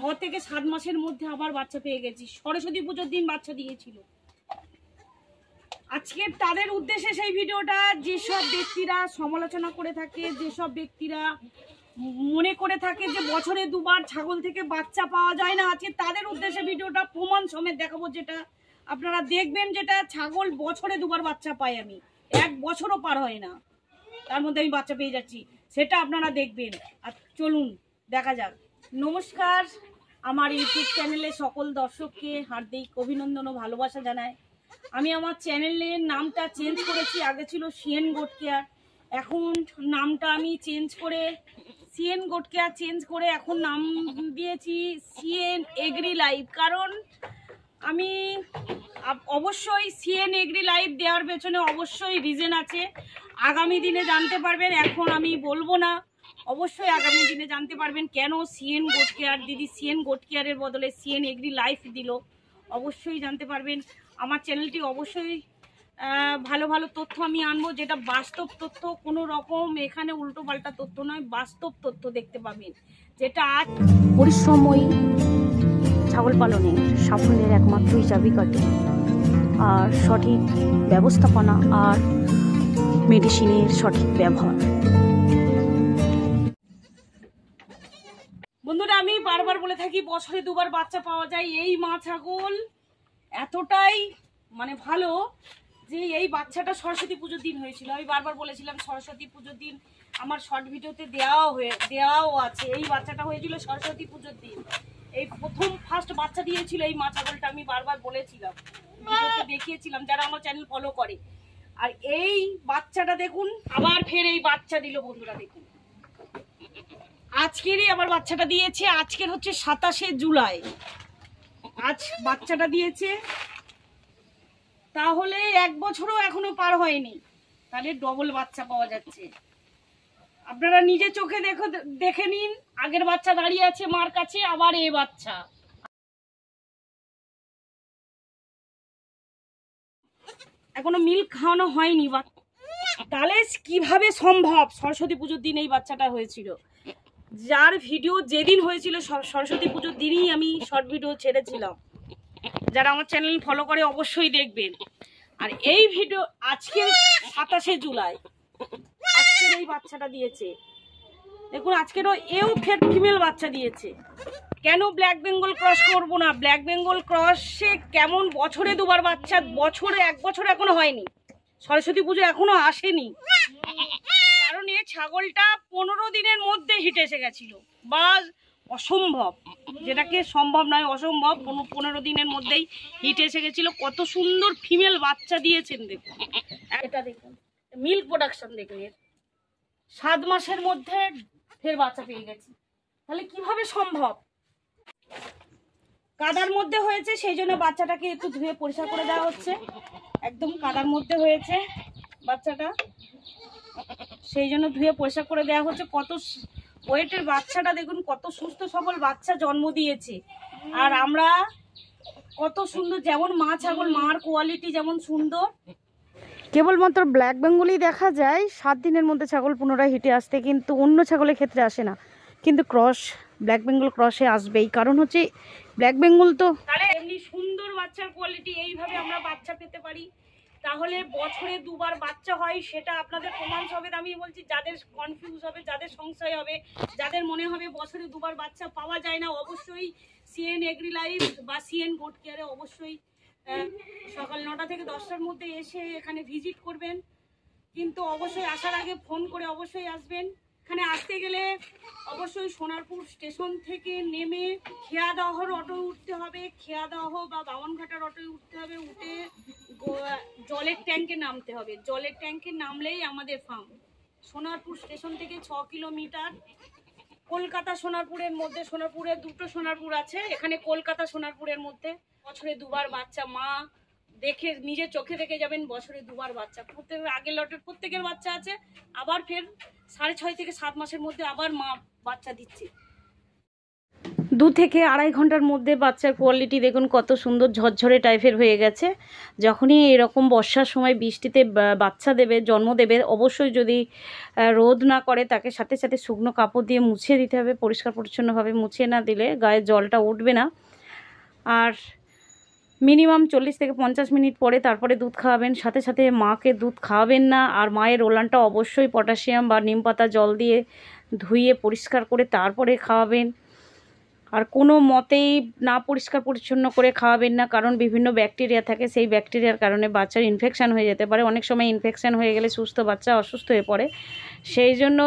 6 থেকে 7 মাসের মধ্যে আবার বাচ্চা পেয়ে গেছি। সরস্বতী পুজোর দিন বাচ্চা দিয়েছিল। আজকে তাদের উদ্দেশ্যে সেই ভিডিওটা, যেসব ব্যক্তিরা সমালোচনা করে থাকে, যেসব ব্যক্তিরা মনে করে থাকে যে বছরে দুবার ছাগল থেকে বাচ্চা পাওয়া যায় না, আজকে তাদের উদ্দেশ্যে ভিডিওটা প্রমাণ সমেত দেখাবো, যেটা আপনারা দেখবেন, যেটা ছাগল বছরে দুবার বাচ্চা পাই আমি, 1 বছরও পার হয় না তার মধ্যে আমি বাচ্চা পেয়ে যাচ্ছি, সেটা আপনারা দেখবেন। আর চলুন দেখা যাক। নমস্কার, আমার ইউটিউব চ্যানেলে সকল দর্শককে হার্দিক অভিনন্দন ও ভালোবাসা জানাই। আমি আমার চ্যানেলের নামটা চেঞ্জ করেছি, আগে ছিল সিএন গোট কেয়ার, এখন নামটা আমি চেঞ্জ করে সিএন গোট কেয়ার চেঞ্জ করে এখন নাম দিয়েছি সিএন এগ্রি লাইফ। কারণ আমি অবশ্যই সিএন এগ্রি লাইফ দেওয়ার পেছনে অবশ্যই রিজন আছে, আগামী দিনে জানতে পারবেন, এখন আমি বলবো না, অবশ্যই আগামী দিনে জানতে পারবেন কেন সিএন গোট কেয়ার দিদি সিএন গোট কেয়ারের বদলে সিএন এগ্রি লাইফ দিল, অবশ্যই জানতে পারবেন। আমার চ্যানেলটি অবশ্যই ভালো ভালো তথ্য আমি আনবো, যেটা বাস্তব তথ্য, কোনো রকম এখানে উল্টো পাল্টা তথ্য নয়, বাস্তব তথ্য দেখতে পাবেন, যেটা আজ পরিশ্রমই ছাগল পালনে সাফল্যের একমাত্রই চাবিকাঠি, আর সঠিক ব্যবস্থাপনা আর মেডিসিনের সঠিক ব্যবহার। বন্ধুরা, আমি বারবার বলে থাকি বছরে দুবার বাচ্চা পাওয়া যায়। এই মা ছাগল এতটাই মানে ভালো যে এই বাচ্চাটা সরস্বতী পুজোর দিন হয়েছিল। আমি বারবার বলেছিলাম সরস্বতী পুজোর দিন, আমার শর্ট ভিডিওতে দেওয়াও আছে। এই বাচ্চাটা হয়েছিল সরস্বতী পুজোর দিন, এই ফার্স্ট বাচ্চা দিয়েছিল এই মা ছাগলটা, আমি বারবার বলেছিলাম, ভিডিওতে দেখিয়েছিলাম যারা আমার চ্যানেল ফলো করে। আর এই বাচ্চাটা দেখুন, আবার ফের এই বাচ্চা দিল। বন্ধুরা দেখুন, আজকেরই আবার বাচ্চাটা দিয়েছে, আজকের হচ্ছে 27শে জুলাই, আজ বাচ্চাটা দিয়েছে, তাহলে 1 বছরও এখনো পার হয়নি, তাহলে ডবল বাচ্চা পাওয়া যাচ্ছে। আপনারা নিজে চোখে দেখে নিন, আগের বাচ্চা দাঁড়িয়ে আছে মার কাছে, আবার এই বাচ্চা। এখনো মিল্ক খাওয়ানো হয়নি, তাহলে কিভাবে সম্ভব? সরস্বতী পুজোর দিন এই বাচ্চাটা হয়েছিল, যার ভিডিও যেদিন হয়েছিল সরস্বতী পুজোর দিনই আমি শর্ট ভিডিও ছেড়েছিলাম, যারা আমার চ্যানেল ফলো করে অবশ্যই দেখবেন। আর এই ভিডিও আজকে 27শে জুলাই, আজকের এই বাচ্চাটা দিয়েছে দেখুন, আজকেরও এও ফের ফিমেল বাচ্চা দিয়েছে। কেন ব্ল্যাক বেঙ্গল ক্রস করবো না? ব্ল্যাক বেঙ্গল ক্রসে কেমন বছরে দুবার বাচ্চা, বছরে 1 বছর এখনো হয়নি, সরস্বতী পুজো এখনো আসেনি, কারণ এই ছাগলটা 15 দিনের মধ্যে হিট এসে গেছিল, বা অসম্ভব, যেটাকে সম্ভব নয় অসম্ভব, 15 দিনের মধ্যেই হিট এসে গেছিল। কত সুন্দর ফিমেল বাচ্চা দিয়েছেন দেখুন, এটা দেখুন, মিল্ক প্রোডাকশন দেখুন, এর 7 মাসের মধ্যে ফের বাচ্চা পেয়ে গেছি, তাহলে কিভাবে সম্ভব? কাদার মধ্যে হয়েছে, সেই জন্য বাচ্চাটাকে একটু ধুয়ে পরিষ্কার করে দেওয়া হচ্ছে, একদম কাদার মধ্যে হয়েছে বাচ্চাটা, সেই জন্য ধুয়ে পরিষ্কার করে দেওয়া হচ্ছে। কত ওয়েটের বাচ্চাটা দেখুন, কত সুস্থ সবল বাচ্চা জন্ম দিয়েছে। আর আমরা কত সুন্দর, যেমন মা ছাগল, মার কোয়ালিটি যেমন সুন্দর, কেবলমাত্র ব্ল্যাক বেঙ্গলই দেখা যায় 7 দিনের মধ্যে ছাগল পুনরায় হিটে আসতে, কিন্তু অন্য ছাগলের ক্ষেত্রে আসে না, কিন্তু ক্রস ব্ল্যাক বেঙ্গল ক্রসে আসবেই, কারণ হচ্ছে ব্ল্যাক বেঙ্গল তো এমনি সুন্দর বাচ্চার কোয়ালিটি, এইভাবে আমরা বাচ্চা পেতে পারি, তাহলে বছরে দুবার বাচ্চা হয়, সেটা আপনাদের প্রমাণ হবে। আমি বলছি, যাদের কনফিউজ হবে, যাদের সংশয় হবে, যাদের মনে হবে বছরে দুবার বাচ্চা পাওয়া যায় না, অবশ্যই সিএন এগ্রি লাইফ বা সিএন গোট কেয়ারে অবশ্যই সকাল 9টা থেকে 10টার মধ্যে এসে এখানে ভিজিট করবেন, কিন্তু অবশ্যই আসার আগে ফোন করে অবশ্যই আসবেন। এখানে আসতে গেলে অবশ্যই সোনারপুর স্টেশন থেকে নেমে খেয়াদহর অটো উঠতে হবে, খেয়াদহ বা বামনঘাটার অটো উঠতে হবে, উঠে জলের ট্যাঙ্কে নামতে হবে, জলের ট্যাঙ্কে নামলেই আমাদের ফার্ম। সোনারপুর স্টেশন থেকে 6 কিলোমিটার, কলকাতা সোনারপুরের মধ্যে, সোনারপুরে 2টো সোনারপুর আছে, এখানে কলকাতা সোনারপুরের মধ্যে। বছরে দুবার বাচ্চা, মা দেখে নিজের চোখে দেখে যাবেন, বছরে দুবার বাচ্চা, প্রত্যেকের আগের লটের প্রত্যেকের বাচ্চা আছে, আবার ফের 6.5 থেকে 7 মাসের মধ্যে আবার মা বাচ্চা দিচ্ছে। 2 থেকে আড়াই ঘন্টার মধ্যে বাচ্চার কোয়ালিটি দেখুন কত সুন্দর ঝরঝরে টাইপের হয়ে গেছে। যখনই এরকম বর্ষার সময় বৃষ্টিতে বাচ্চা দেবে, জন্ম দেবে, অবশ্যই যদি রোদ না করে তাকে সাথে সাথে শুকনো কাপড় দিয়ে মুছিয়ে দিতে হবে। পরিষ্কার পরিচ্ছন্নভাবে মুছিয়ে না দিলে গায়ে জলটা উঠবে না। আর মিনিমাম 40 থেকে 50 মিনিট পরে তারপরে দুধ খাওয়াবেন। সাথে সাথে মাকে দুধ খাওয়াবেন না। আর মায়ের ওলানটা অবশ্যই পটাশিয়াম বা নিম পাতা জল দিয়ে ধুয়ে পরিষ্কার করে তারপরে খাওয়াবেন। আর কোনো মতেই না পরিষ্কার পরিচ্ছন্ন করে খাওয়াবেন না, কারণ বিভিন্ন ব্যাকটেরিয়া থাকে, সেই ব্যাকটেরিয়ার কারণে বাচ্চার ইনফেকশান হয়ে যেতে পারে। অনেক সময় ইনফেকশান হয়ে গেলে সুস্থ বাচ্চা অসুস্থ হয়ে পড়ে। সেই জন্য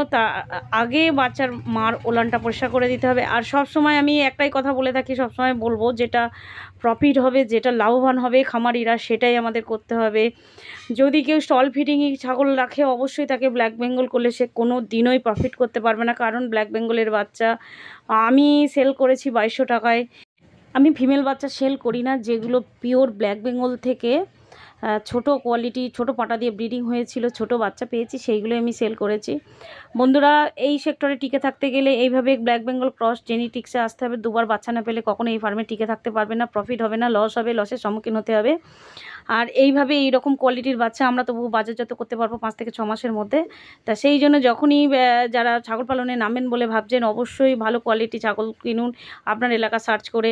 আগে বাচ্চার মার ওলানটা পরিষ্কার করে দিতে হবে। আর সব সময় আমি একটাই কথা বলে থাকি, সবসময় বলবো, যেটা প্রফিট হবে, যেটা লাভবান হবে খামারিরা, সেটাই আমাদের করতে হবে। যদি কেউ স্টল ফিডিংয়ে ছাগল রাখে অবশ্যই তাকে ব্ল্যাক বেঙ্গল করলে সে কোনো দিনই প্রফিট করতে পারবে না, কারণ ব্ল্যাক বেঙ্গলের বাচ্চা আমি সেল করেছি 2200 টাকায়। আমি ফিমেল বাচ্চা সেল করি না, যেগুলো পিওর ব্ল্যাক বেঙ্গল থেকে ছোট কোয়ালিটি, ছোট পাটা দিয়ে ব্রিডিং হয়েছিল, ছোট বাচ্চা পেয়েছি, সেইগুলো আমি সেল করেছি। বন্ধুরা, এই সেক্টরে টিকে থাকতে গেলে এইভাবে ব্ল্যাক বেঙ্গল ক্রস জেনেটিক্সে আসতে হবে। দুবার বাচ্চা না পেলে কখনো এই ফার্মে টিকে থাকতে পারবে না, প্রফিট হবে না, লস হবে, লসের সম্মুখীন হতে হবে। আর এইভাবে এইরকম কোয়ালিটির বাচ্চা আমরা তবু বাজারজাত করতে পারবো 5 থেকে 6 মাসের মধ্যে। তা সেই জন্য যখনই যারা ছাগল পালনে নামেন বলে ভাবছেন, অবশ্যই ভালো কোয়ালিটি ছাগল কিনুন আপনার এলাকা সার্চ করে।